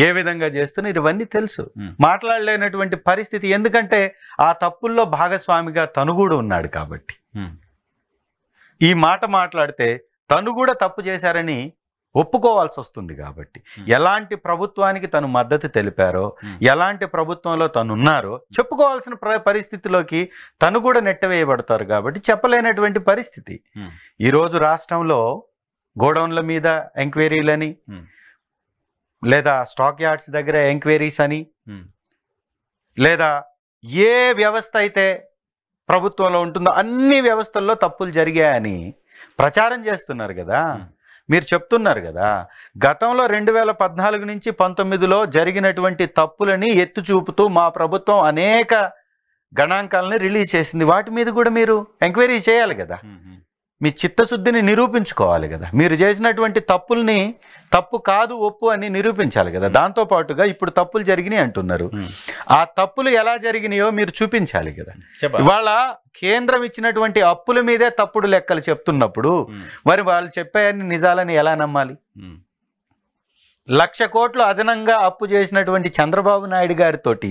ఏ విధంగా చేస్తున్నారు, ఇవన్నీ తెలుసు. మాట్లాడలేనటువంటి పరిస్థితి, ఎందుకంటే ఆ తప్పుల్లో భాగస్వామిగా తను కూడా ఉన్నాడు కాబట్టి. ఈ మాట మాట్లాడితే తను కూడా తప్పు చేశారని ఒప్పుకోవాల్సి వస్తుంది కాబట్టి. ఎలాంటి ప్రభుత్వానికి తను మద్దతు తెలిపారో, ఎలాంటి ప్రభుత్వంలో తను ఉన్నారో చెప్పుకోవాల్సిన పరిస్థితిలోకి తను కూడా నెట్టవేయబడతారు కాబట్టి చెప్పలేనటువంటి పరిస్థితి. ఈరోజు రాష్ట్రంలో గోడౌన్ల మీద ఎంక్వైరీలని, లేదా స్టాక్ యార్డ్స్ దగ్గర ఎంక్వైరీస్ అని, లేదా ఏ వ్యవస్థ అయితే ప్రభుత్వంలో ఉంటుందో అన్ని వ్యవస్థల్లో తప్పులు జరిగాయని ప్రచారం చేస్తున్నారు కదా. మీరు చెప్తున్నారు కదా, గతంలో 2014 నుంచి 19లో జరిగినటువంటి తప్పులని ఎత్తు చూపుతూ మా ప్రభుత్వం అనేక గణాంకాలని రిలీజ్ చేసింది. వాటి మీద కూడా మీరు ఎంక్వైరీ చేయాలి కదా, మీ చిత్తశుద్ధిని నిరూపించుకోవాలి కదా. మీరు చేసినటువంటి తప్పుల్ని తప్పు కాదు ఒప్పు అని నిరూపించాలి కదా. దాంతోపాటుగా ఇప్పుడు తప్పులు జరిగినాయి అంటున్నారు, ఆ తప్పులు ఎలా జరిగినాయో మీరు చూపించాలి కదా. ఇవాళ కేంద్రం ఇచ్చినటువంటి అప్పుల మీదే తప్పుడు లెక్కలు చెప్తున్నప్పుడు మరి వాళ్ళు చెప్పాయని నిజాలని ఎలా నమ్మాలి? 1,00,000 కోట్లు అదనంగా అప్పు చేసినటువంటి చంద్రబాబు నాయుడు గారితోటి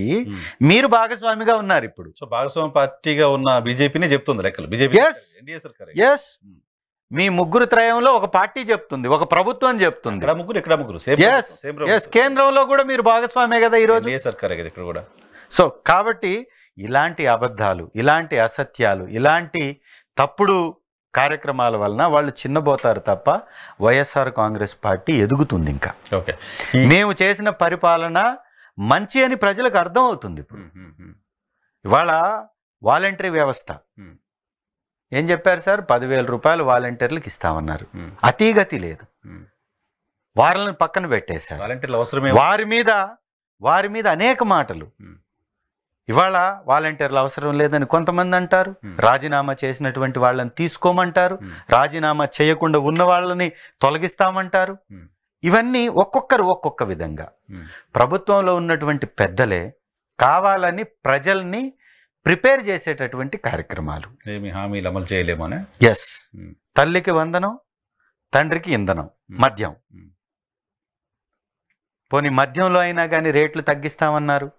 మీరు భాగస్వామిగా ఉన్నారు ఇప్పుడు. సో భాగస్వామి పార్టీగా ఉన్న బీజేపీనే చెప్తుంది లెక్కలు. బీజేపీ మీ ముగ్గురు త్రయంలో ఒక పార్టీ చెప్తుంది, ఒక ప్రభుత్వం చెప్తుంది. కేంద్రంలో కూడా మీరు భాగస్వామే కదా ఈరోజు. ఇక్కడ కూడా. సో కాబట్టి ఇలాంటి అబద్ధాలు, ఇలాంటి అసత్యాలు, ఇలాంటి తప్పుడు కార్యక్రమాల వలన వాళ్ళు చిన్నబోతారు తప్ప వైఎస్ఆర్ కాంగ్రెస్ పార్టీ ఎదుగుతుంది. ఇంకా మేము చేసిన పరిపాలన మంచి అని ప్రజలకు అర్థం అవుతుంది. ఇప్పుడు ఇవాళ వాలంటరీ వ్యవస్థ ఏం చెప్పారు సార్? 10,000 రూపాయలు వాలంటీర్లకు ఇస్తామన్నారు. అతీగతి లేదు, వారిని పక్కన పెట్టేశారు. వారి మీద అనేక మాటలు. ఇవాళ వాలంటీర్లు అవసరం లేదని కొంతమంది అంటారు, రాజీనామా చేసినటువంటి వాళ్ళని తీసుకోమంటారు, రాజీనామా చేయకుండా ఉన్న వాళ్ళని తొలగిస్తామంటారు. ఇవన్నీ ఒక్కొక్కరు ఒక్కొక్క విధంగా. ప్రభుత్వంలో ఉన్నటువంటి పెద్దలే కావాలని ప్రజల్ని ప్రిపేర్ చేసేటటువంటి కార్యక్రమాలు. హామీలు అమలు చేయలేమనే. ఎస్, తల్లికి వందనం, తండ్రికి ఇంధనం, మద్యం. పోనీ మద్యంలో అయినా కానీ రేట్లు తగ్గిస్తామన్నారు,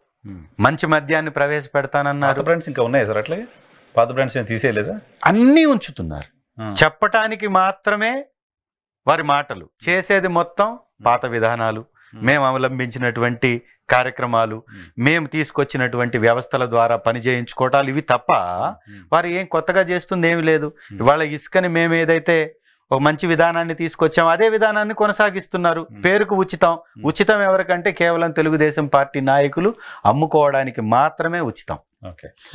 మంచి మద్యాన్ని ప్రవేశపెడతానన్నారు. బ్రాండ్స్ ఇంకా ఉన్నాయి సార్, అట్లాగే పాత బ్రాండ్స్ ఏం తీసేయలేదా? అన్నీ ఉంచుతున్నారు. చెప్పటానికి మాత్రమే వారి మాటలు, చేసేది మొత్తం పాత విధానాలు, మేము అవలంబించినటువంటి కార్యక్రమాలు, మేము తీసుకొచ్చినటువంటి వ్యవస్థల ద్వారా పని చేయించుకోవటాలు, ఇవి తప్ప వారు ఏం కొత్తగా చేస్తుంది ఏమి లేదు. ఇవాళ ఇసుకని మేము ఏదైతే ఒక మంచి విధానాన్ని తీసుకొచ్చాం అదే విధానాన్ని కొనసాగిస్తున్నారు. పేరుకు ఉచితం. ఉచితం ఎవరికంటే కేవలం తెలుగుదేశం పార్టీ నాయకులు అమ్ముకోవడానికి మాత్రమే ఉచితం.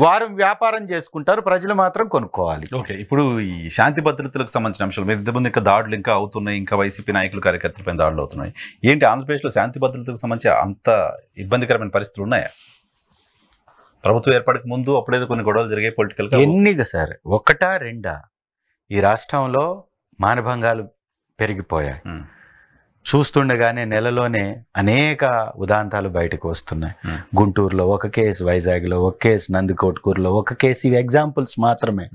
వారు వ్యాపారం చేసుకుంటారు, ప్రజలు మాత్రం కొనుక్కోవాలి. ఓకే, ఇప్పుడు ఈ శాంతి భద్రతలకు సంబంధించిన అంశాలు మీరు ఇంతకుముందు ఇంకా దాడులు ఇంకా అవుతున్నాయి, ఇంకా వైసీపీ నాయకులు కార్యకర్తలపైన దాడులు అవుతున్నాయి. ఏంటి ఆంధ్రప్రదేశ్లో శాంతి భద్రతలకు సంబంధించి అంత ఇబ్బందికరమైన పరిస్థితులు ఉన్నాయా? ప్రభుత్వం ఏర్పడక ముందు అప్పుడేదో కొన్ని గొడవలు జరిగాయి పొలిటికల్ గా. ఎన్నిగా సార్, ఒకటా రెండా? ఈ రాష్ట్రంలో మానభంగాలు పెరిగిపోయాయి. చూస్తుండగానే నెలలోనే అనేక ఉదాంతాలు బయటకు వస్తున్నాయి. గుంటూరులో ఒక కేసు, వైజాగ్లో ఒక కేసు, నందికొట్కూరులో ఒక కేసు. ఇవి ఎగ్జాంపుల్స్ మాత్రమే.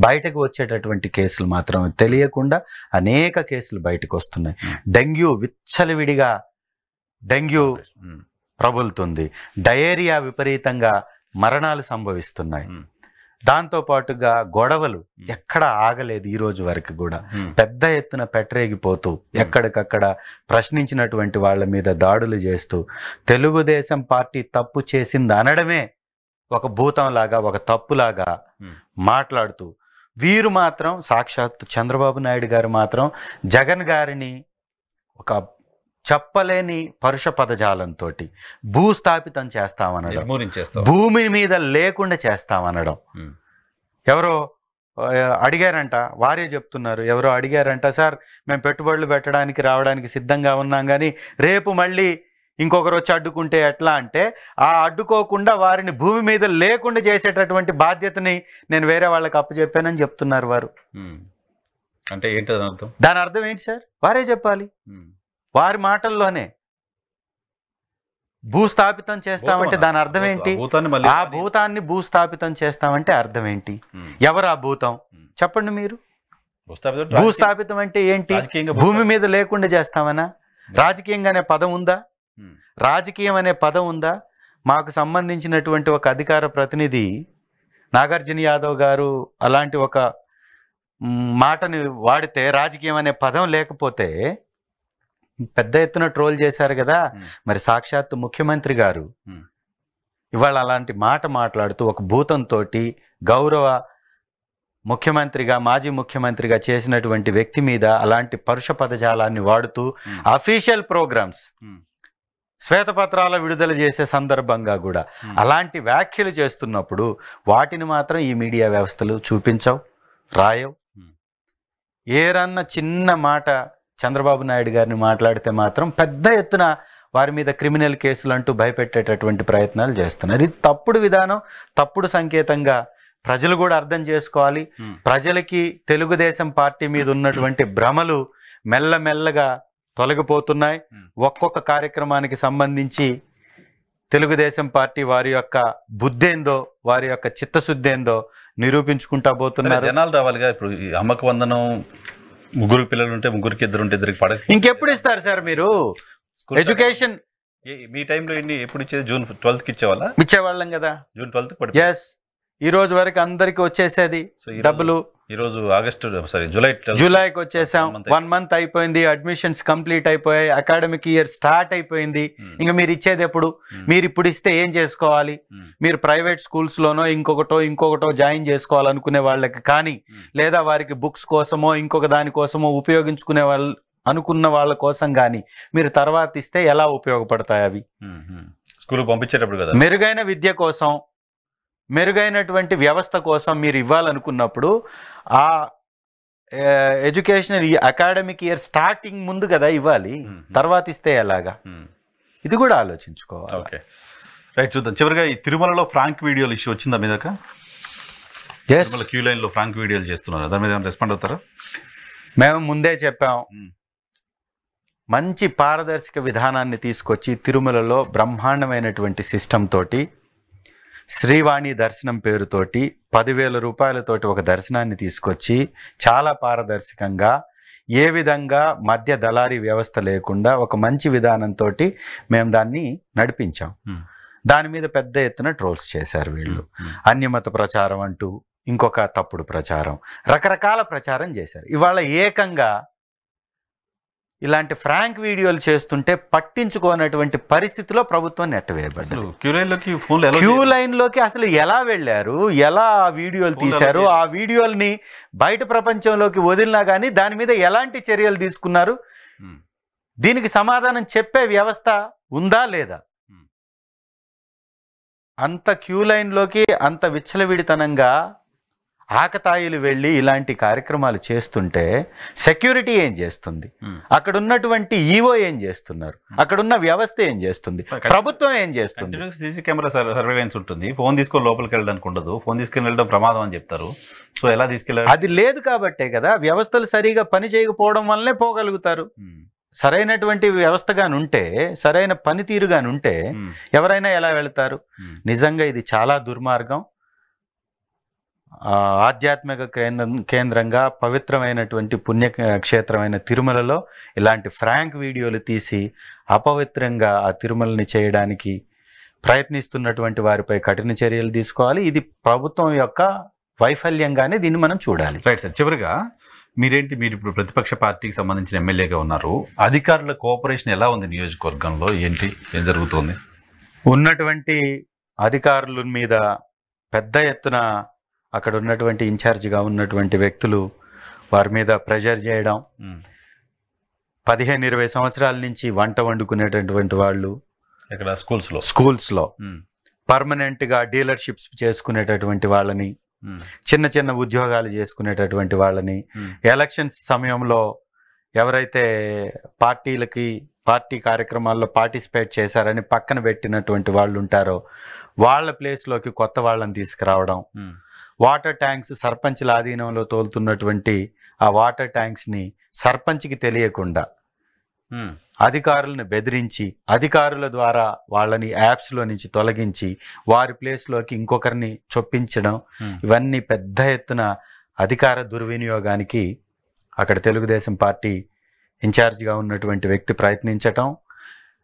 బయటకు వచ్చేటటువంటి కేసులు మాత్రమే, తెలియకుండా అనేక కేసులు బయటకు వస్తున్నాయి. డెంగ్యూ విచ్చలవిడిగా డెంగ్యూ ప్రబలుతుంది. డయేరియా విపరీతంగా మరణాలు సంభవిస్తున్నాయి. దాంతో పాటుగా గొడవలు ఎక్కడ ఆగలేదు ఈ రోజు వరకు కూడా. పెద్ద ఎత్తున పెట్టరేగిపోతూ ఎక్కడికక్కడ ప్రశ్నించినటువంటి వాళ్ళ మీద దాడులు చేస్తూ తెలుగుదేశం పార్టీ తప్పు చేసింది అనడమే ఒక భూతంలాగా, ఒక తప్పులాగా మాట్లాడుతూ, వీరు మాత్రం సాక్షాత్ చంద్రబాబు నాయుడు గారు మాత్రం జగన్ గారిని ఒక చెప్పలేని పరుష పదజాలంతో భూస్థాపితం చేస్తామనడం, భూమి మీద లేకుండా చేస్తామనడం. ఎవరో అడిగారంట, వారే చెప్తున్నారు, ఎవరో అడిగారంట, సార్ మేము పెట్టుబడులు పెట్టడానికి రావడానికి సిద్ధంగా ఉన్నాం, కానీ రేపు మళ్ళీ ఇంకొకరు వచ్చి అడ్డుకుంటే ఎట్లా అంటే, ఆ అడ్డుకోకుండా వారిని భూమి మీద లేకుండా చేసేటటువంటి బాధ్యతని నేను వేరే వాళ్ళకి అప్పచెప్పానని చెప్తున్నారు వారు. అంటే ఏంటి అర్థం? దాని అర్థం ఏంటి సార్? వారే చెప్పాలి. వారి మాటల్లోనే భూస్థాపితం చేస్తామంటే దాని అర్థం ఏంటి? ఆ భూతాన్ని భూస్థాపితం చేస్తామంటే అర్థం ఏంటి? ఎవరు ఆ భూతం చెప్పండి మీరు? భూస్థాపితం అంటే ఏంటి? భూమి మీద లేకుండా చేస్తామనా? రాజకీయంగా అనే పదం ఉందా? రాజకీయం అనే పదం ఉందా? మాకు సంబంధించినటువంటి ఒక అధికార ప్రతినిధి నాగార్జున యాదవ్ గారు అలాంటి ఒక మాటని వాడితే, రాజకీయం అనే పదం లేకపోతే పెద్ద ఎత్తున ట్రోల్ చేశారు కదా. మరి సాక్షాత్తు ముఖ్యమంత్రి గారు ఇవాళ అలాంటి మాట మాట్లాడుతూ ఒక భూతంతో గౌరవ ముఖ్యమంత్రిగా, మాజీ ముఖ్యమంత్రిగా చేసినటువంటి వ్యక్తి మీద అలాంటి పరుష పదజాలాన్ని వాడుతూ అఫీషియల్ ప్రోగ్రామ్స్, శ్వేతపత్రాల విడుదల చేసే సందర్భంగా కూడా అలాంటి వ్యాఖ్యలు చేస్తున్నప్పుడు వాటిని మాత్రం ఈ మీడియా వ్యవస్థలు చూపించవు, రాయవు. ఏరన్న చిన్న మాట చంద్రబాబు నాయుడు గారిని మాట్లాడితే మాత్రం పెద్ద ఎత్తున వారి మీద క్రిమినల్ కేసులు అంటూ భయపెట్టేటటువంటి ప్రయత్నాలు చేస్తున్నారు. ఇది తప్పుడు విధానం, తప్పుడు సంకేతంగా ప్రజలు కూడా అర్థం చేసుకోవాలి. ప్రజలకి తెలుగుదేశం పార్టీ మీద ఉన్నటువంటి భ్రమలు మెల్లమెల్లగా తొలగిపోతున్నాయి. ఒక్కొక్క కార్యక్రమానికి సంబంధించి తెలుగుదేశం పార్టీ వారి యొక్క బుద్ధేందో, వారి యొక్క చిత్తశుద్ధి ఏందో నిరూపించుకుంటా పోతున్నారు. జనాలు రావాలిగా. ఇప్పుడు అమ్మకు వందనం, ముగ్గురు పిల్లలు ఉంటే ముగ్గురికి, ఇద్దరు ఉంటే ఇద్దరికి పడ ఇంకెప్పుడు ఇస్తారు సార్ మీరు ఎడ్యుకేషన్? మీ టైంలో ఎప్పుడు ఇచ్చేది? జూన్ 12కి ఇచ్చేవాళ్ళం కదా. జూన్ 12కి. ఎస్, ఈ రోజు వరకు అందరికి వచ్చేసేది డబ్బులు. ఈ రోజు జూలైకి వచ్చేసాం. 1 మంత్ అయిపోయింది, అడ్మిషన్స్ కంప్లీట్ అయిపోయాయి, అకాడమిక్ ఇయర్ స్టార్ట్ అయిపోయింది. ఇంకా మీరు ఇచ్చేది ఎప్పుడు? మీరు ఇప్పుడు ఇస్తే ఏం చేసుకోవాలి? మీరు ప్రైవేట్ స్కూల్స్ లోనో ఇంకొకటో జాయిన్ చేసుకోవాలనుకునే వాళ్ళకి కానీ, లేదా వారికి బుక్స్ కోసమో ఇంకొక దానికోసమో ఉపయోగించుకునే వాళ్ళు అనుకున్న వాళ్ళ కోసం కానీ మీరు తర్వాత ఇస్తే ఎలా ఉపయోగపడతాయి అవి? స్కూల్ పంపించేటప్పుడు కదా. మెరుగైన విద్య కోసం, మెరుగైనటువంటి వ్యవస్థ కోసం మీరు ఇవ్వాలనుకున్నప్పుడు ఆ ఎడ్యుకేషనల్ అకాడమిక్ ఇయర్ స్టార్టింగ్ ముందు కదా ఇవ్వాలి, తర్వాత ఇస్తే ఎలాగా? ఇది కూడా ఆలోచించుకోవాలి. ఓకే, రైట్, చూద్దాం. చివరిగా ఈ తిరుమలలో ఫ్రాంక్ వీడియోలు ఇష్యూ వచ్చిందా మీదక? క్యూ లైన్ లో ఫ్రాంక్ వీడియోలు చేస్తున్నారు, దాని మీద రెస్పాండ్ అవుతారా? మేము ముందే చెప్పాం, మంచి పారదర్శక విధానాన్ని తీసుకొచ్చి తిరుమలలో బ్రహ్మాండమైనటువంటి సిస్టమ్ తోటి, శ్రీవాణి దర్శనం పేరుతోటి 10,000 రూపాయలతోటి ఒక దర్శనాన్ని తీసుకొచ్చి చాలా పారదర్శకంగా, ఏ విధంగా మధ్య దళారీ వ్యవస్థ లేకుండా ఒక మంచి విధానంతో మేము దాన్ని నడిపించాం. దాని మీద పెద్ద ఎత్తున ట్రోల్స్ చేశారు వీళ్ళు. అన్యమత ప్రచారం అంటూ ఇంకొక తప్పుడు ప్రచారం, రకరకాల ప్రచారం చేశారు. ఇవాళ ఏకంగా ఇలాంటి ఫ్రాంక్ వీడియోలు చేస్తుంటే పట్టించుకోనటువంటి పరిస్థితిలో ప్రభుత్వం నెట్టవేయబడ్డది. క్యూ లైన్ లోకి అసలు ఎలా వెళ్ళారు, ఎలా వీడియోలు తీశారు, ఆ వీడియోల్ని బయట ప్రపంచంలోకి వదిలినా కానీ దాని మీద ఎలాంటి చర్యలు తీసుకున్నారు, దీనికి సమాధానం చెప్పే వ్యవస్థ ఉందా లేదా? అంత క్యూ లైన్ లోకి అంత విచ్చలవిడితనంగా ఆకతాయిలు వెళ్ళి ఇలాంటి కార్యక్రమాలు చేస్తుంటే సెక్యూరిటీ ఏం చేస్తుంది? అక్కడ ఉన్నటువంటి ఈవో ఏం చేస్తున్నారు? అక్కడున్న వ్యవస్థ ఏం చేస్తుంది? ప్రభుత్వం ఏం చేస్తుంది? సీసీ కెమెరా సర్వేలెన్స్ ఉంటుంది. ఫోన్ తీసుకొని లోపలికి వెళ్ళడానికి ఉండదు, ఫోన్ తీసుకుని వెళ్ళడం ప్రమాదం అని చెప్తారు. సో ఎలా తీసుకెళ్ళారు? అది లేదు కాబట్టే కదా వ్యవస్థలు సరిగా పని చేయకపోవడం వల్లనే పోగలుగుతారు. సరైనటువంటి వ్యవస్థగానుంటే, సరైన పనితీరుగానుంటే ఎవరైనా ఎలా వెళతారు? నిజంగా ఇది చాలా దుర్మార్గం. ఆధ్యాత్మిక కేంద్రంగా పవిత్రమైనటువంటి పుణ్యక్షేత్రమైన తిరుమలలో ఇలాంటి ఫ్రాంక్ వీడియోలు తీసి అపవిత్రంగా ఆ తిరుమలని చేయడానికి ప్రయత్నిస్తున్నటువంటి వారిపై కఠిన చర్యలు తీసుకోవాలి. ఇది ప్రభుత్వం యొక్క వైఫల్యంగానే దీన్ని మనం చూడాలి. Right sir. చివరిగా మీరు ఇప్పుడు ప్రతిపక్ష పార్టీకి సంబంధించిన ఎమ్మెల్యేగా ఉన్నారు. అధికారుల కోఆపరేషన్ ఎలా ఉంది నియోజకవర్గంలో? ఏం జరుగుతుంది? ఉన్నటువంటి అధికారుల మీద పెద్ద ఎత్తున అక్కడ ఉన్నటువంటి ఇన్ఛార్జిగా ఉన్నటువంటి వ్యక్తులు వారి మీద ప్రెషర్ చేయడం, 15-20 సంవత్సరాల నుంచి వంట వండుకునేటటువంటి వాళ్ళు ఇక్కడ స్కూల్స్లో పర్మనెంట్గా డీలర్షిప్స్ చేసుకునేటటువంటి వాళ్ళని, చిన్న చిన్న ఉద్యోగాలు చేసుకునేటటువంటి వాళ్ళని, ఎలక్షన్స్ సమయంలో ఎవరైతే పార్టీ కార్యక్రమాల్లో పార్టిసిపేట్ చేశారని పక్కన పెట్టినటువంటి వాళ్ళు ఉంటారో వాళ్ళ ప్లేస్లోకి కొత్త వాళ్ళని తీసుకురావడం, వాటర్ ట్యాంక్స్ సర్పంచ్ల ఆధీనంలో తోలుతున్నటువంటి ఆ వాటర్ ట్యాంక్స్ని సర్పంచ్కి తెలియకుండా అధికారులను బెదిరించి అధికారుల ద్వారా వాళ్ళని యాప్స్లో నుంచి తొలగించి వారి ప్లేస్లోకి ఇంకొకరిని చొప్పించడం, ఇవన్నీ పెద్ద ఎత్తున అధికార దుర్వినియోగానికి అక్కడ తెలుగుదేశం పార్టీ ఇన్ఛార్జిగా ఉన్నటువంటి వ్యక్తి ప్రయత్నించటం,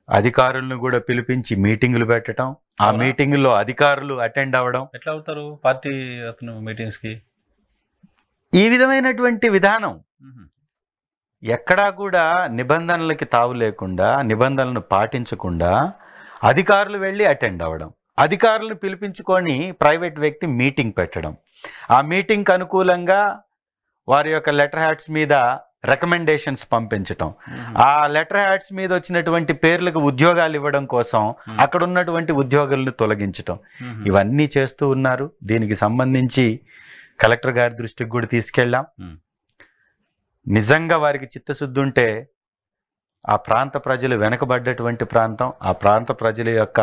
అధికారులను కూడా పిలిపించి మీటింగులు పెట్టడం, ఆ మీటింగుల్లో అధికారులు అటెండ్ అవ్వడం. ఎట్లా అవుతారు పార్టీ మీటింగ్స్కి? ఈ విధమైనటువంటి విధానం ఎక్కడా కూడా నిబంధనలకి తావు లేకుండా, నిబంధనలను పాటించకుండా అధికారులు వెళ్ళి అటెండ్ అవ్వడం, అధికారులను పిలిపించుకొని ప్రైవేట్ వ్యక్తి మీటింగ్ పెట్టడం, ఆ మీటింగ్కి అనుకూలంగా వారి యొక్క లెటర్ హ్యాడ్స్ మీద రికమెండేషన్స్ పంపించటం, ఆ లెటర్ హ్యాడ్స్ మీద వచ్చినటువంటి పేర్లకు ఉద్యోగాలు ఇవ్వడం కోసం అక్కడ ఉన్నటువంటి ఉద్యోగులను తొలగించటం, ఇవన్నీ చేస్తూ ఉన్నారు. దీనికి సంబంధించి కలెక్టర్ గారి దృష్టికి కూడా తీసుకెళ్ళాం. నిజంగా వారికి చిత్తశుద్ధి ఉంటే ఆ ప్రాంత ప్రజలు వెనకబడ్డటువంటి ప్రాంతం, ఆ ప్రాంత ప్రజల యొక్క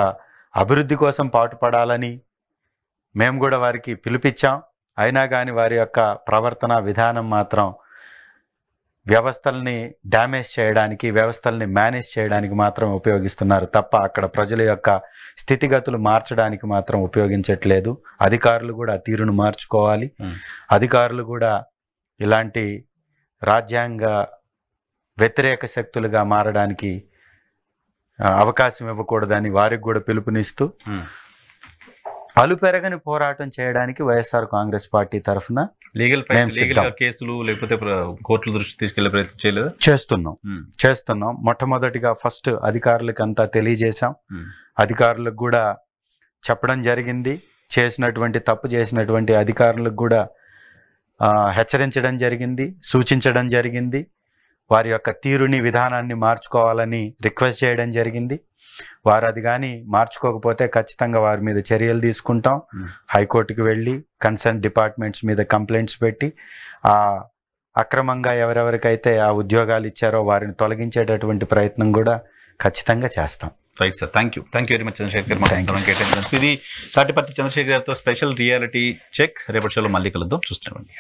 అభివృద్ధి కోసం పాటుపడాలని మేము కూడా వారికి పిలిపించాం. అయినా కానీ వారి యొక్క ప్రవర్తన విధానం మాత్రం వ్యవస్థల్ని డ్యామేజ్ చేయడానికి, వ్యవస్థల్ని మేనేజ్ చేయడానికి మాత్రం ఉపయోగిస్తున్నారు తప్ప అక్కడ ప్రజల యొక్క స్థితిగతులు మార్చడానికి మాత్రం ఉపయోగించట్లేదు. అధికారులు కూడా తీరును మార్చుకోవాలి. అధికారులు కూడా ఇలాంటి రాజ్యాంగ వ్యతిరేక శక్తులుగా మారడానికి అవకాశం ఇవ్వకూడదని వారికి కూడా పిలుపునిస్తూ అలుపెరగని పోరాటం చేయడానికి వైఎస్ఆర్ కాంగ్రెస్ పార్టీ తరఫున లీగల్ కేసులు లేకపోతే కోర్టుల దృష్టి తీసుకెళ్లే ప్రయత్నం చేయలేదు? చేస్తున్నాం. మొట్టమొదటిగా ఫస్ట్ అధికారులకు అంతా తెలియజేశాం. అధికారులకు కూడా చెప్పడం జరిగింది. తప్పు చేసినటువంటి అధికారులకు కూడా హెచ్చరించడం జరిగింది, సూచించడం జరిగింది. వారి యొక్క తీరుని, విధానాన్ని మార్చుకోవాలని రిక్వెస్ట్ చేయడం జరిగింది. వారు అది కానీ మార్చుకోకపోతే ఖచ్చితంగా వారి మీద చర్యలు తీసుకుంటాం. హైకోర్టుకి వెళ్ళి కన్సర్న్ డిపార్ట్మెంట్స్ మీద కంప్లైంట్స్ పెట్టి ఆ అక్రమంగా ఎవరెవరికైతే ఆ ఉద్యోగాలు ఇచ్చారో వారిని తొలగించేటటువంటి ప్రయత్నం కూడా ఖచ్చితంగా చేస్తాం. Right sir. Thank you very much Chandrashekar. ఇది తాటిపత్తి చంద్రశేఖర్ గారితో స్పెషల్ రియాలిటీ చెక్. రేపటి షోలో మళ్ళీ కలుద్దాం. చూస్తున్నామండి.